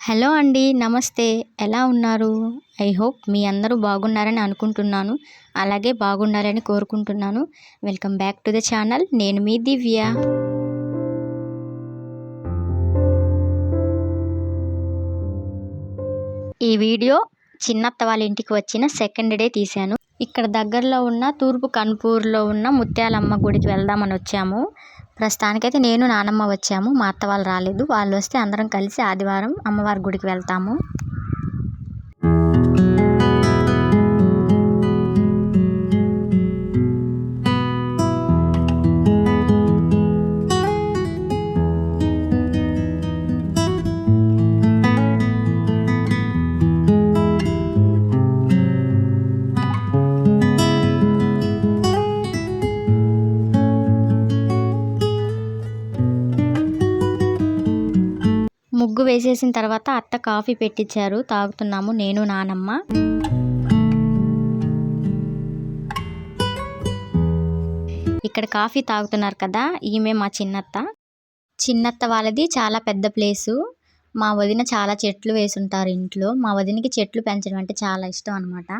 Hello అండి. నమస్తే. ఎలా ఉన్నారు? ఐ హోప్ మీ అందరూ బాగున్నారని అనుకుంటున్నాను. అలాగే బాగుండాలని కోరుకుంటున్నాను. Welcome back to the channel. నేను మీ దివ్య. ఈ వీడియో చిన్నత్త వాళ్ళ ఇంటికి వచ్చిన సెకండ్ డే తీశాను. ఇక్కడ దగ్గరలో ఉన్న తూర్పు కన్పూర్లో ఉన్న ముత్యాలమ్మ గుడికి వెళ్దామని వచ్చాము. ప్రస్తుతానికైతే నేను నానమ్మ వచ్చాము. మా అత్త వాళ్ళు రాలేదు. వాళ్ళు వస్తే అందరం కలిసి ఆదివారం అమ్మవారి గుడికి వెళ్తాము. ముగ్గు వేసేసిన తర్వాత అత్త కాఫీ పెట్టించారు. తాగుతున్నాము నేను నానమ్మ. ఇక్కడ కాఫీ తాగుతున్నారు కదా, ఈమె మా చిన్నత్త. చిన్నత్త వాళ్ళది చాలా పెద్ద ప్లేసు. మా వదిన చాలా చెట్లు వేసుంటారు ఇంట్లో. మా వదినకి చెట్లు పెంచడం అంటే చాలా ఇష్టం అన్నమాట.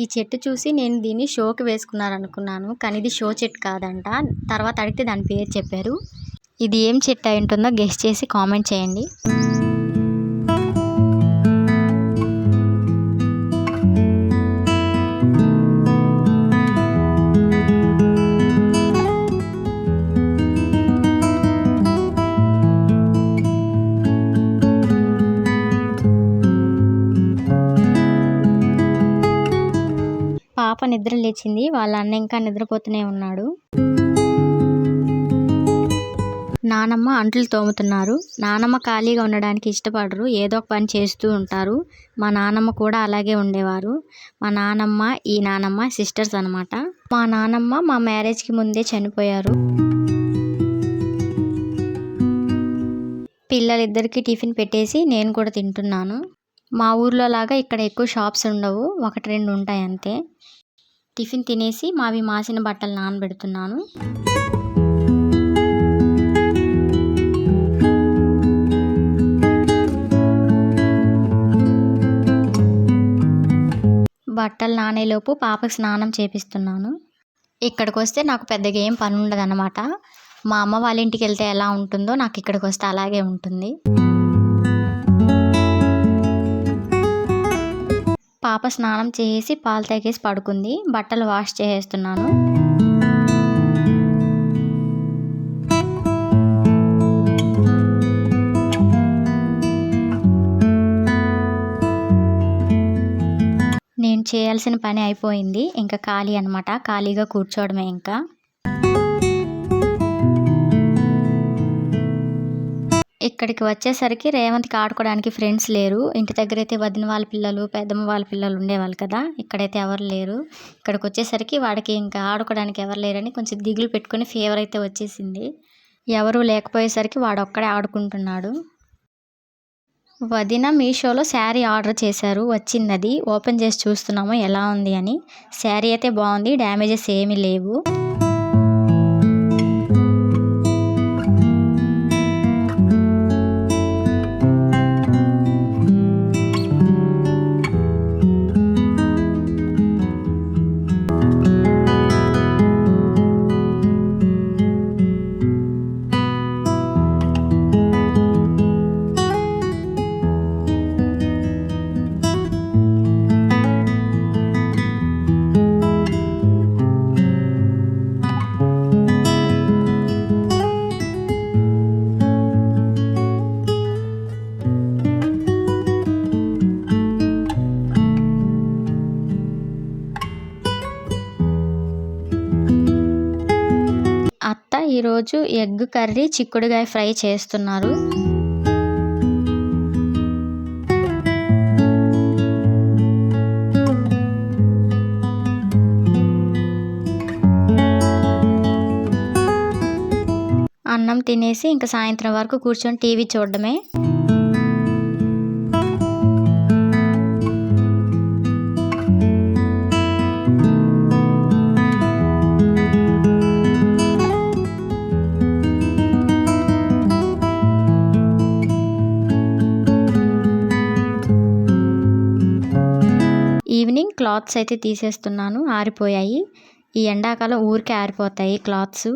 ఈ చెట్టు చూసి నేను దీన్ని షోకి వేసుకున్నారనుకున్నాను, కానీ ఇది షో చెట్టు కాదంట. తర్వాత అడిగితే దాని పేరు చెప్పారు. ఇది ఏం చెట్టు అయి ఉంటుందో గెస్ చేసి కామెంట్ చేయండి. పాప నిద్ర లేచింది. వాళ్ళ అన్న ఇంకా నిద్రపోతూనే ఉన్నాడు. నానమ్మ అంట్లు తోముతున్నారు. నానమ్మ ఖాళీగా ఉండడానికి ఇష్టపడరు. ఏదో ఒక పని చేస్తూ ఉంటారు. మా నానమ్మ కూడా అలాగే ఉండేవారు. మా నానమ్మ ఈ నానమ్మ సిస్టర్స్ అన్నమాట. మా నానమ్మ మా మ్యారేజ్కి ముందే చనిపోయారు. పిల్లలిద్దరికీ టిఫిన్ పెట్టేసి నేను కూడా తింటున్నాను. మా ఊర్లో లాగా ఇక్కడ ఎక్కువ షాప్స్ ఉండవు, 1-2 ఉంటాయి అంతే. టిఫిన్ తినేసి మావి మాసిన బట్టలు నానబెడుతున్నాను. బట్టలు నానేలోపు పాపకి స్నానం చేపిస్తున్నాను. ఇక్కడికి వస్తే నాకు పెద్దగా ఏం పని ఉండదన్నమాట. మా అమ్మ వాళ్ళ ఇంటికి వెళ్తే ఎలా ఉంటుందో నాకు ఇక్కడికి వస్తే అలాగే ఉంటుంది. పాప స్నానం చేసి పాలు తాగేసి పడుకుంది. బట్టలు వాష్ చేసేస్తున్నాను. నేను చేయాల్సిన పని అయిపోయింది. ఇంకా ఖాళీ అన్నమాట. ఖాళీగా కూర్చోవడమే ఇంకా. ఇక్కడికి వచ్చేసరికి రేవంత్కి ఆడుకోవడానికి ఫ్రెండ్స్ లేరు. ఇంటి దగ్గర అయితే వదిన వాళ్ళ పిల్లలు, పెద్దమ్మ వాళ్ళ పిల్లలు ఉండేవాళ్ళు కదా, ఇక్కడైతే ఎవరు లేరు. ఇక్కడికి వచ్చేసరికి వాడికి ఇంకా ఆడుకోవడానికి ఎవరు లేరని కొంచెం దిగులు పెట్టుకొని ఫీవర్ అయితే వచ్చేసింది. ఎవరు లేకపోయేసరికి వాడు ఒక్కడే ఆడుకుంటున్నాడు. వదిన మీషోలో శారీ ఆర్డర్ చేశారు. వచ్చింది. అది ఓపెన్ చేసి చూస్తున్నాము ఎలా ఉంది అని. శారీ అయితే బాగుంది, డ్యామేజెస్ ఏమీ లేవు. అత్త ఈరోజు ఎగ్ కర్రీ, చిక్కుడుగాయ ఫ్రై చేస్తున్నారు. అన్నం తినేసి ఇంకా సాయంత్రం వరకు కూర్చొని టీవీ చూడడమే. క్లాత్స్ అయితే తీసేస్తున్నాను, ఆరిపోయాయి. ఈ ఎండాకాలం ఊరికే ఆరిపోతాయి క్లాత్స్.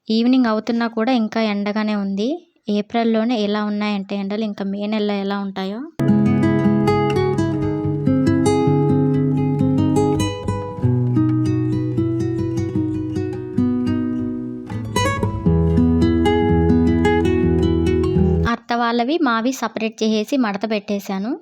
ఈవినింగ్ అవుతున్నా కూడా ఇంకా ఎండగానే ఉంది. ఏప్రిల్లోనే ఎలా ఉన్నాయంటే ఎండలు, ఇంకా మే నెలలో ఎలా ఉంటాయో. అత్త వాళ్ళవి మావి సపరేట్ చేసేసి మడత పెట్టేశాను.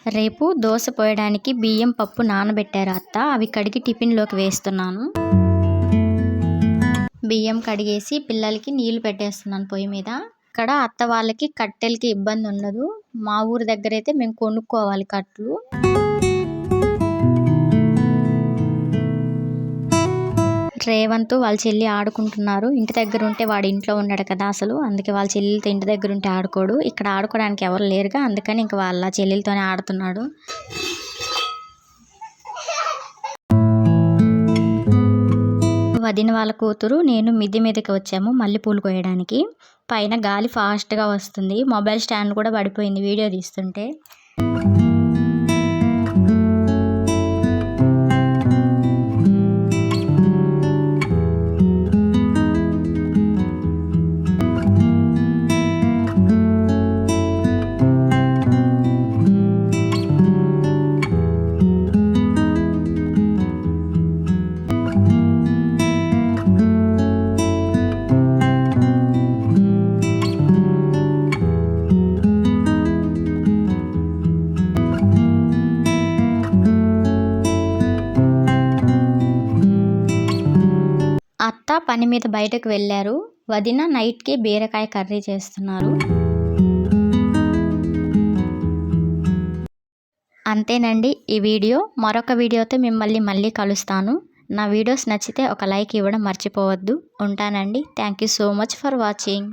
రేపు దోశ పోయడానికి బియ్యం పప్పు నానబెట్టారు అత్త. అవి కడిగి టిఫిన్లోకి వేస్తున్నాను. బియ్యం కడిగేసి పిల్లలకి నీళ్లు పెట్టేస్తున్నాను పొయ్యి మీద. ఇక్కడ అత్త వాళ్ళకి కట్టెలకి ఇబ్బంది ఉండదు. మా ఊరి దగ్గర అయితే మేము కొనుక్కోవాలి కట్లు. రేవంత్ వాళ్ళ చెల్లి ఆడుకుంటున్నారు. ఇంటి దగ్గర ఉంటే వాడు ఇంట్లో ఉన్నాడు కదా అసలు, అందుకే వాళ్ళ చెల్లెలతో ఇంటి దగ్గర ఉంటే ఆడుకోడు. ఇక్కడ ఆడుకోవడానికి ఎవరు లేరుగా, అందుకని ఇంక వాళ్ళ చెల్లెలతోనే ఆడుతున్నాడు. వదిన వాళ్ళ కూతురు నేను మిద్ది మీదకి వచ్చాము మల్లెపూలు కోయడానికి. పైన గాలి ఫాస్ట్గా వస్తుంది. మొబైల్ స్టాండ్ కూడా పడిపోయింది వీడియో తీస్తుంటే. అత్త పని మీద బయటకు వెళ్ళారు. వదిన నైట్కి బీరకాయ కర్రీ చేస్తున్నారు. అంతేనండి ఈ వీడియో. మరొక వీడియోతో మిమ్మల్ని మళ్ళీ కలుస్తాను. నా వీడియోస్ నచ్చితే ఒక లైక్ ఇవ్వడం మర్చిపోవద్దు. ఉంటానండి. Thank you so much for watching.